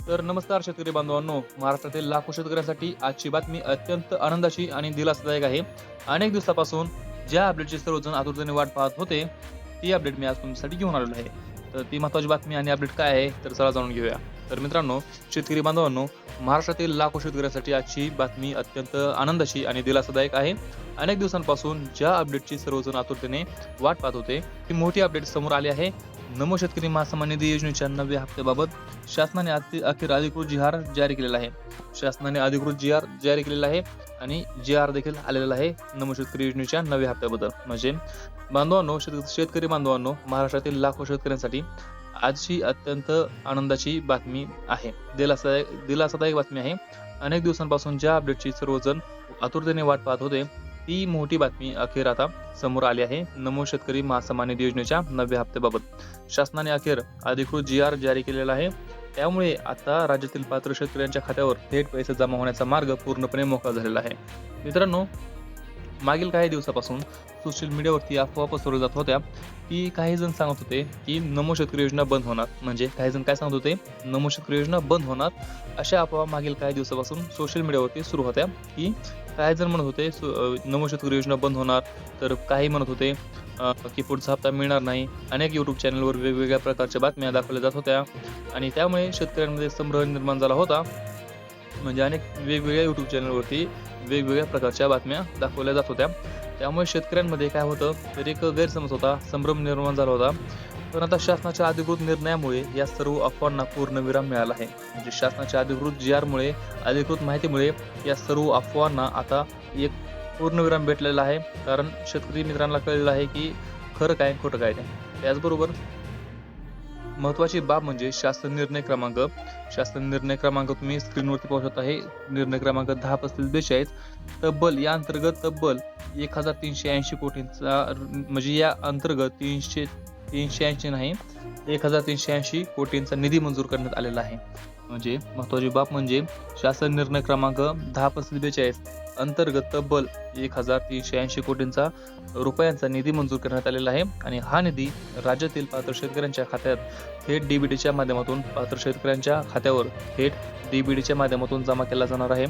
तर नमस्कार शेतकरी बांधवांनो, महाराष्ट्रातील लाखो शेतकऱ्यांसाठी आजची बातमी अत्यंत आनंदाची आणि दिलासादायक आहे. अनेक दिवसापासून ज्या अपडेटची सर्वजण आतुरतेने वाट पाहत होते, ती अपडेट मी आज तुमच्यासाठी घेऊन आलेलो आहे. तर ती महत्त्वाची बातमी आणि अपडेट काय आहे, तर चला जाणून घेऊया. तर मित्रांनो, शेतकरी बांधवांनो, महाराष्ट्रातील लाखो शेतकऱ्यांसाठी आजची बातमी अत्यंत आनंदाची आणि दिलासादायक आहे. अनेक दिवसांपासून ज्या अपडेटची सर्वजण आतुरतेने वाट पाहत होते, ती मोठी अपडेट समोर आली आहे. नमो शेतकरी महासन्मान निधी योजनेच्या 9व्या हप्त्याबाबत शासनाने अखेर अधिकृत जी-आर जारी केलेला आहे. शासनाने अधिकृत जी-आर जारी केलेला आहे आणि जी-आर देखील आलेला आहे नमो शेतकरी योजनेच्या 9व्या हप्त्याबद्दल. म्हणजे बांधवांनो, शेतकरी बांधवांनो, महाराष्ट्रातील लाखो शेतकऱ्यांसाठी आजची अत्यंत आनंदाची बातमी आहे. दिलासादायक बातमी आहे. अनेक दिवसांपासून ज्या अपडेटची सर्वजण आतुरतेने वाट पाहत होते, ती मोठी बातमी अखेर आता समोर आली आहे. नमो शेतकरी महासन्मान निधी योजनेच्या 9व्या हप्त्याबाबत शासनाने अखेर अधिकृत जी-आर जारी केलेला आहे. त्यामुळे आता राज्यातील पात्र शेतकऱ्यांच्या खात्यावर थेट पैसे जमा होण्याचा मार्ग पूर्णपणे मोकळा झालेला आहे. मित्रांनो, मागील काही दिवसापासून सोशल मीडियावरती अफवा पसरवल्या जात होत्या की काही जण सांगत होते की नमो शेतकरी योजना बंद होणार. म्हणजे काही जण काय सांगत होते, नमो शेतकरी योजना बंद होणार. अशा अफवा मागील काही दिवसापासून सोशल मीडियावरती सुरू होत्या की काही जण म्हणत होते नमो शेतकरी योजना बंद होणार, तर काही म्हणत होते की पुढचा हप्ता मिळणार नाही. अनेक युट्यूब चॅनलवर वेगवेगळ्या प्रकारच्या बातम्या दाखवल्या जात होत्या आणि त्यामुळे शेतकऱ्यांमध्ये संभ्रम निर्माण झाला होता. म्हणजे अनेक वेगवेगळ्या युट्यूब चॅनलवरती वेगवेगळ्या प्रकारच्या बातम्या दाखवल्या जात होत्या. त्यामुळे शेतकऱ्यांमध्ये काय होतं, तर एक गैरसमज होता, संभ्रम निर्माण झाला होता. पण आता शासनाच्या अधिकृत निर्णयामुळे या सर्व अफवांना पूर्णविराम मिळाला आहे. म्हणजे शासनाच्या अधिकृत जी-आरमुळे, अधिकृत माहितीमुळे या सर्व अफवांना आता एक पूर्णविराम भेटलेला आहे. कारण शेतकरी मित्रांना कळलेलं आहे की खरं काय खोटं काय ते. त्याचबरोबर महत्वाची बाब म्हणजे शासन निर्णय क्रमांक तुम्ही स्क्रीनवरती पाहू शकता. आहे निर्णय क्रमांक 103542. तब्बल या अंतर्गत तब्बल 1380 कोटींचा, म्हणजे या अंतर्गत 380 नाही 1380 कोटींचा निधी मंजूर करण्यात आलेला आहे. म्हणजे महत्वाची बाब म्हणजे शासन निर्णय क्रमांक 103542 अंतर्गत तब्बल 1380 कोटींचा रुपयांचा निधी मंजूर करण्यात आलेला आहे आणि हा निधी राज्यातील पात्र शेतकऱ्यांच्या खात्यात थेट डीबीटीच्या माध्यमातून जमा केला जाणार आहे.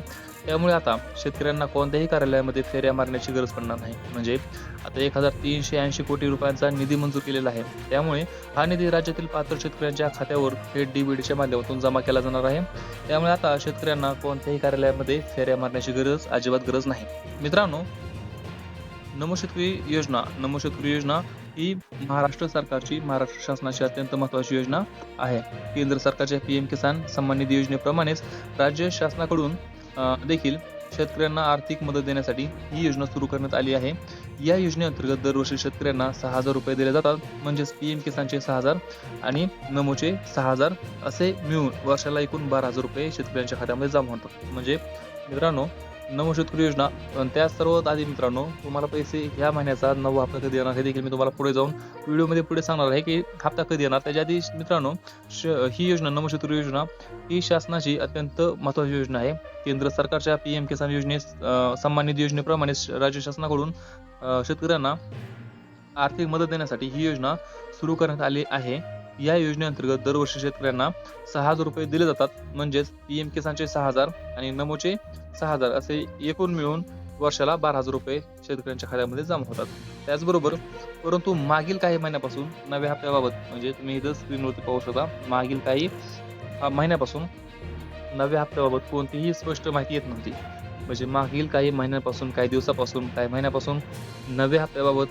त्यामुळे आता शेतकऱ्यांना कोणत्याही कार्यालयामध्ये फेऱ्या मारण्याची गरज पडणार नाही. म्हणजे आता 1380 कोटी रुपयांचा निधी मंजूर केलेला आहे. त्यामुळे हा निधी राज्यातील पात्र शेतकऱ्यांच्या खात्यावर थेट डीबीटीच्या माध्यमातून जमा केला जाणार आहे. त्यामुळे आता शेतकऱ्यांना कोणत्याही कार्यालयामध्ये फेऱ्या मारण्याची अजिबात गरज नाही. मित्रांनो, नमो शेतकरी योजना ही महाराष्ट्र शासनाची अत्यंत महत्त्वाची योजना आहे. केंद्र सरकारच्या PM किसान सन्मान निधी योजनेप्रमाणेच राज्य शासनाकडून देखील शेतकऱ्यांना आर्थिक मदत देण्यासाठी ही योजना सुरू करण्यात आली आहे. या योजनेअंतर्गत दरवर्षी शेतकऱ्यांना 6,000 रुपये दिले जातात. म्हणजेच PM किसानचे 6,000 आणि नमोचे 6,000 असे मिळून वर्षाला एकूण 12,000 रुपये शेतकऱ्यांच्या खात्यामध्ये जमा होतात. म्हणजे मित्रांनो, नमो शेतकरी योजना. पण त्या सर्वात आधी मित्रांनो, तुम्हाला पैसे ह्या महिन्याचा 9वा हप्ता कधी येणार हे देखील मी तुम्हाला पुढे जाऊन व्हिडिओमध्ये पुढे सांगणार आहे की हप्ता कधी येणार. त्याच्या आधी मित्रांनो, ही योजना नमो शेतकरी योजना ही शासनाची अत्यंत महत्त्वाची योजना आहे. केंद्र सरकारच्या PM किसान सन्मान निधी योजनेप्रमाणे राज्य शासनाकडून शेतकऱ्यांना आर्थिक मदत देण्यासाठी ही योजना सुरू करण्यात आली आहे. या योजनेअंतर्गत दरवर्षी शेतकऱ्यांना 6,000 रुपये दिले जातात. म्हणजेच PM किसानचे 6,000 आणि नमोचे 6,000 असे एकूण मिळून वर्षाला 12,000 रुपये शेतकऱ्यांच्या खात्यामध्ये जमा होतात. त्याचबरोबर परंतु मागील काही महिन्यापासून नव्या हप्त्याबाबत, म्हणजे तुम्ही इथं स्क्रीनवरती पाहू शकता, मागील काही महिन्यापासून नव्या हप्त्याबाबत कोणतीही स्पष्ट माहिती येत नव्हती. म्हणजे मागील काही महिन्यांपासून, काही दिवसापासून, काही महिन्यापासून नव्या हप्त्याबाबत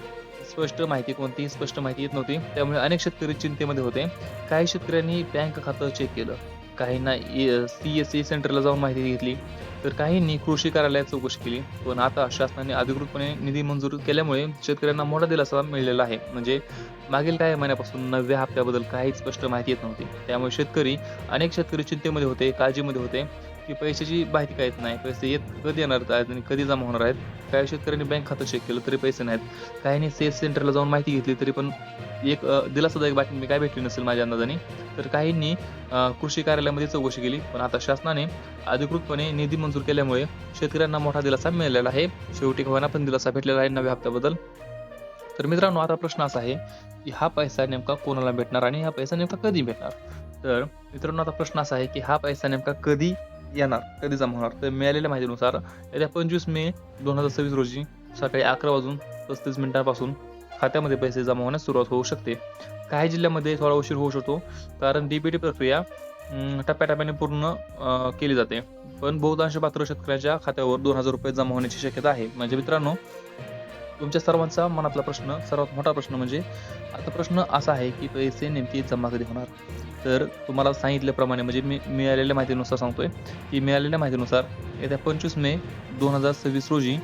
कोणतीही स्पष्ट माहिती येत नव्हती. त्यामुळे अनेक शेतकरी चिंतेमध्ये होते. काही शेतकऱ्यांनी बँक खातं चेक केलं, काहींना CSC सेंटरला जाऊन माहिती घेतली, तर काहींनी कृषी कार्यालयात चौकशी केली. पण आता शासनाने अधिकृतपणे निधी मंजूर केल्यामुळे शेतकऱ्यांना मोठा दिलासा मिळालेला आहे. म्हणजे मागील काही महिन्यापासून 9व्या हप्त्याबद्दल काहीच स्पष्ट माहिती येत नव्हती. त्यामुळे अनेक शेतकरी चिंतेमध्ये होते, काळजीमध्ये होते की पैशाची माहिती काय येत नाही, पैसे कधी येणार आहेत आणि कधी जमा होणार आहेत. काही शेतकऱ्यांनी बँक खातं चेक केलं तरी पैसे नाहीत. काहींनी CS सेंटरला जाऊन माहिती घेतली तरी पण एक दिलासादायक बातमी काय भेटली नसेल माझ्या अंदाजाने. तर काहींनी कृषी कार्यालयामध्ये चौकशी केली. पण आता शासनाने अधिकृतपणे निधी मंजूर केल्यामुळे शेतकऱ्यांना मोठा दिलासा मिळालेला आहे. शेवटी होईना पण दिलासा भेटलेला आहे 9व्या हप्त्याबद्दल. तर मित्रांनो, आता प्रश्न असा आहे की हा पैसा नेमका कोणाला भेटणार आणि हा पैसा नेमका कधी भेटणार. तर मित्रांनो आता प्रश्न असा आहे की हा पैसा नेमका कधी येणार, कधी जमा होणार? तर मिळालेल्या माहितीनुसार येत्या 25 मे 2026 रोजी सकाळी 11:35 खात्यामध्ये पैसे जमा होण्यास सुरुवात होऊ शकते. काही जिल्ह्यामध्ये थोडा उशीर होऊ शकतो, कारण डीबीटी प्रक्रिया टप्प्याटप्प्याने पूर्ण केली जाते. पण बहुतांश पात्र शेतकऱ्याच्या खात्यावर ₹2,000 जमा होण्याची शक्यता आहे. म्हणजे मित्रांनो, तुमच्या सर्वांचा मनातला प्रश्न, सर्वात मोठा प्रश्न म्हणजे आता प्रश्न असा आहे की पैसे नेमके जमा कधी होणार? तर तुम्हाला सांगितल्याप्रमाणे म्हणजे मी मिळालेल्या माहितीनुसार सांगतोय, की मिळालेल्या माहितीनुसार येत्या 25 मे 2026 रोजी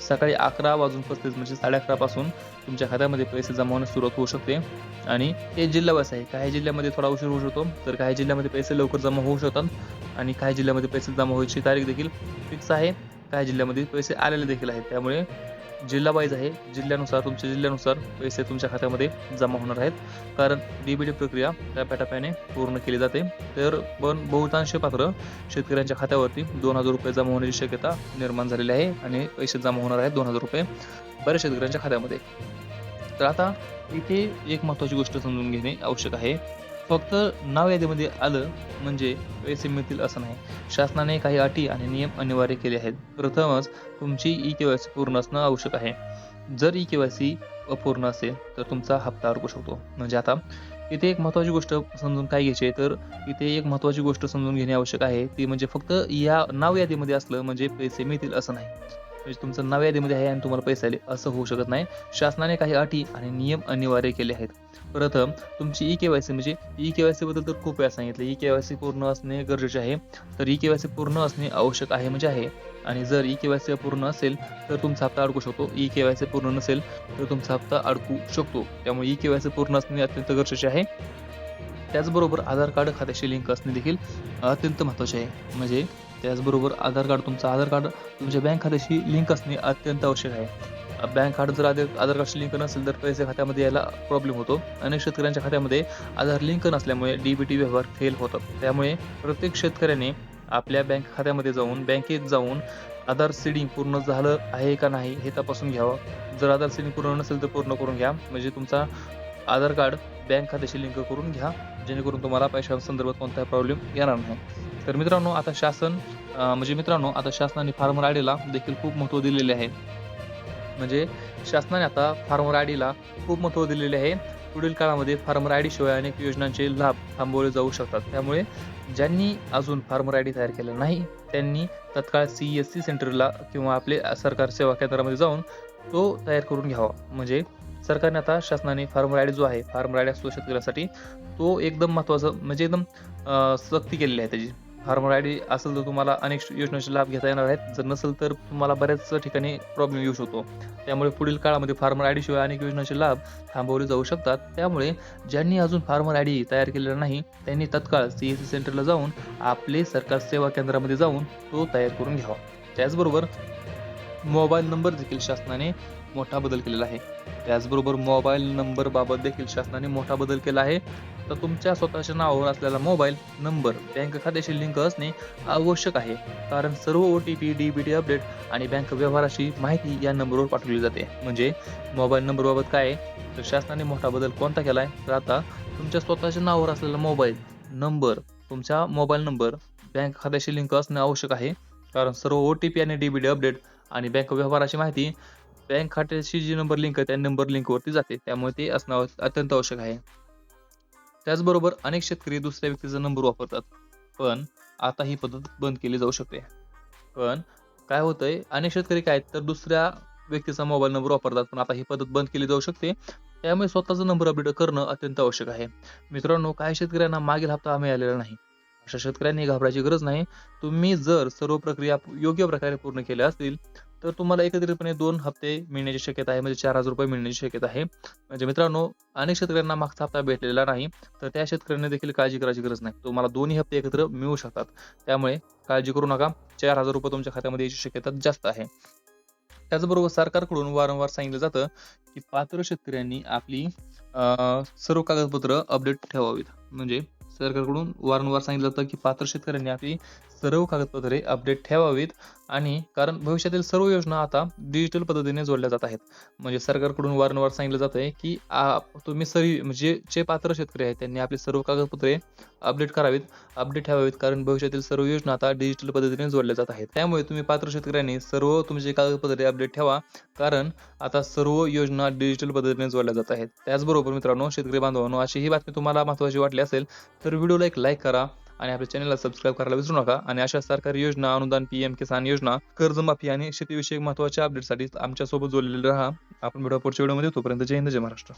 सकाळी 11:35 म्हणजे 11:30 पासून तुमच्या खात्यामध्ये पैसे जमा होण्यास सुरुवात होऊ शकते. आणि हे जिल्हावाईज आहे. काही जिल्ह्यामध्ये थोडा उशीर होऊ शकतो, तर काही जिल्ह्यामध्ये पैसे लवकर जमा होऊ शकतात आणि काही जिल्ह्यामध्ये पैसे जमा व्हायची तारीख देखील फिक्स आहे. काही जिल्ह्यामध्ये पैसे आलेले देखील आहेत. त्यामुळे जिल्हा वाईज आहे. जिल्ह्यानुसार, तुमच्या जिल्ह्यानुसार पैसे तुमच्या खात्यामध्ये जमा होणार आहेत. कारण डीबीटी प्रक्रिया टप्प्याटप्प्याने पूर्ण केली जाते. तर पण बहुतांश पात्र शेतकऱ्यांच्या खात्यावरती ₹2,000 जमा होण्याची शक्यता निर्माण झालेली आहे आणि पैसे जमा होणार आहेत ₹2,000 बऱ्याच शेतकऱ्यांच्या खात्यामध्ये. तर आता इथे एक महत्त्वाची गोष्ट समजून घेणे आवश्यक आहे. फक्त नाव यादीमध्ये आलं म्हणजे पैसे मिळतील असं नाही. शासनाने काही अटी आणि नियम अनिवार्य केले आहेत. प्रथमच तुमची ई-के-वाय-सी पूर्ण असणं आवश्यक आहे. जर ई-के-वाय-सी अपूर्ण असेल तर तुमचा हप्ता अडकू शकतो. म्हणजे आता इथे एक महत्त्वाची गोष्ट समजून काय घ्यायची आहे, तर इथे एक महत्त्वाची गोष्ट समजून घेणे आवश्यक आहे. ती म्हणजे फक्त या नाव यादीमध्ये असलं म्हणजे पैसे मिळतील असं नाही. म्हणजे तुमचं नाव यादीमध्ये आहे आणि तुम्हाला पैसे आले असं होऊ शकत नाही. शासनाने काही अटी आणि नियम अनिवार्य केले आहेत. प्रथम तुमची ई-के-वाय-सी म्हणजे ई-के-वाय-सी बद्दल तर खूप वेळा सांगितलं. ई-के-वाय-सी पूर्ण असणे गरजेचे आहे. तर ई-के-वाय-सी पूर्ण असणे आवश्यक आहे म्हणजे आहे. आणि जर ई-के-वाय-सी अपूर्ण असेल तर तुमचा हप्ता अडकू शकतो. ई-के-वाय-सी पूर्ण नसेल तर तुमचा हप्ता अडकू शकतो. त्यामुळे ई-के-वाय-सी पूर्ण असणे अत्यंत गरजेचे आहे. त्याचबरोबर आधार कार्ड खात्याशी लिंक असणे देखील अत्यंत महत्त्वाचे आहे. म्हणजे त्याचबरोबर तुमचं आधार कार्ड तुमच्या बँक खात्याशी लिंक असणे अत्यंत आवश्यक आहे. बँक कार्ड जर आधार कार्डशी लिंक नसेल तर पैसे खात्यामध्ये यायला प्रॉब्लेम होतो. अनेक शेतकऱ्यांच्या खात्यामध्ये आधार लिंक नसल्यामुळे डीबीटी व्यवहार फेल होतात. त्यामुळे प्रत्येक शेतकऱ्याने आपल्या बँक खात्यामध्ये जाऊन, बँकेत जाऊन आधार सीडिंग पूर्ण झालं आहे का नाही हे तपासून घ्यावं. जर आधार सीडिंग पूर्ण नसेल तर पूर्ण करून घ्या. म्हणजे तुमचा आधार कार्ड बँक खात्याशी लिंक करून घ्या, जेणेकरून तुम्हाला पैशांसंदर्भात कोणताही प्रॉब्लेम येणार नाही. तर मित्रांनो आता शासनाने फार्मर आयडीला देखील खूप महत्त्व दिलेले आहे. म्हणजे शासनाने आता फार्मर आयडीला खूप महत्त्व दिलेले आहे. पुढील काळामध्ये फार्मर आयडी शिवाय अनेक योजनांचे लाभ थांबवले जाऊ शकतात. त्यामुळे ज्यांनी अजून फार्मर आयडी तयार केला नाही, त्यांनी तत्काळ CSC सेंटरला किंवा आपले सरकार सेवा केंद्रामध्ये जाऊन तो तयार करून घ्यावा. म्हणजे सरकारने आता शासनाने फार्मर आयडी जो आहे, फार्मर आयडी असतो शेतकऱ्यासाठी, तो एकदम महत्त्वाचं म्हणजे एकदम सक्ती केलेली आहे त्याची. फार्मर आयडी असेल तर तुम्हाला अनेक योजनांचे लाभ घेता येणार आहेत. जर नसेल तर तुम्हाला बऱ्याच ठिकाणी प्रॉब्लेम येऊ शकतो. त्यामुळे पुढील काळामध्ये फार्मर आयडी शिवाय अनेक योजनांचे लाभ थांबवले जाऊ शकतात. त्यामुळे ज्यांनी अजून फार्मर आयडी तयार केलेला नाही, त्यांनी तत्काळ CSC सेंटरला जाऊन आपले सरकार सेवा केंद्रामध्ये जाऊन तो तयार करून घ्यावा. त्याचबरोबर मोबाईल नंबर देखील शासनाने मोठा बदल केलेला आहे. त्याचबरोबर मोबाईल नंबर बाबत देखील शासनाने मोठा बदल केला आहे. तर तुमच्या स्वतःच्या नावावर असलेला मोबाईल नंबर बँक खात्याशी लिंक असणे आवश्यक आहे. कारण सर्व OTP, डीबीटी अपडेट आणि बँक व्यवहाराची माहिती या नंबरवर पाठवली जाते. म्हणजे मोबाईल नंबर बाबत काय आहे, तर शासनाने मोठा बदल कोणता केला आहे, तर आता तुमच्या स्वतःच्या नावावर असलेला तुमचा मोबाईल नंबर बँक खात्याशी लिंक असणे आवश्यक आहे. कारण सर्व OTP आणि डीबीटी अपडेट आणि बँक व्यवहाराची माहिती बँक खात्याशी जी नंबर लिंक आहे त्या नंबर लिंकवरती जाते. त्यामुळे ते असणं अत्यंत आवश्यक आहे. त्याचबरोबर अनेक शेतकरी दुसऱ्या व्यक्तीचा नंबर वापरतात. पण आता ही पद्धत बंद केली जाऊ शकते. पण काय होतंय, अनेक शेतकरी काय आहेत तर दुसऱ्या व्यक्तीचा मोबाईल नंबर वापरतात. पण आता ही पद्धत बंद केली जाऊ शकते. त्यामुळे स्वतःचा नंबर अपडेट करणं अत्यंत आवश्यक आहे. मित्रांनो, काही शेतकऱ्यांना मागील हप्ता मिळालेला नाही. अशा शेतकऱ्यांनी घाबरायची गरज नाही. तुम्ही जर सर्व प्रक्रिया योग्य प्रकारे पूर्ण केल्या असतील तर तुम्हाला एकत्रितपणे 2 हप्ते मिळण्याची शक्यता आहे. म्हणजे ₹4,000 मिळण्याची शक्यता आहे. म्हणजे मित्रांनो, अनेक शेतकऱ्यांना मागचा हप्ता भेटलेला नाही, तर त्या शेतकऱ्यांनी देखील काळजी करायची गरज नाही. तुम्हाला दोन्ही हप्ते एकत्र मिळू शकतात. त्यामुळे काळजी करू नका. ₹4,000 तुमच्या खात्यामध्ये यायची शक्यता जास्त आहे. त्याचबरोबर सरकारकडून वारंवार सांगितलं जातं की पात्र शेतकऱ्यांनी आपली सर्व कागदपत्र अपडेट ठेवावीत. म्हणजे सरकारकडून वारंवार सांगितलं जातं की पात्र शेतकऱ्यांनी आपली सर्व कागदपत्रे अपडेट ठेवावीत आणि कारण भविष्यातील सर्व योजना आता डिजिटल पद्धतीने जोडल्या जात आहेत. म्हणजे सरकारकडून वारंवार सांगितलं जातंय, की तुम्ही म्हणजे जे पात्र शेतकरी आहेत त्यांनी आपली सर्व कागदपत्रे अपडेट करावीत, अपडेट ठेवावीत. कारण भविष्यातील सर्व योजना आता डिजिटल पद्धतीने जोडल्या जात आहेत. त्यामुळे तुम्ही पात्र शेतकऱ्यांनी सर्व तुमची कागदपत्रे अपडेट ठेवा. कारण आता सर्व योजना डिजिटल पद्धतीने जोडल्या जात आहेत. त्याचबरोबर मित्रांनो, शेतकरी बांधवांनो, अशी ही बातमी तुम्हाला महत्त्वाची वाटली असेल, तर व्हिडिओला एक लाईक करा आणि आपल्या चॅनलला सबस्क्राईब करायला विसरू नका. आणि अशा सरकारी योजना, अनुदान, पीएम किसान योजना, कर्जमाफी आणि शेतीविषयक महत्त्वाच्या अपडेटसाठी आमच्यासोबत जोडलेले राहा. आपण भेटू पुढच्या व्हिडिओमध्ये. तोपर्यंत जय हिंद, जय महाराष्ट्र.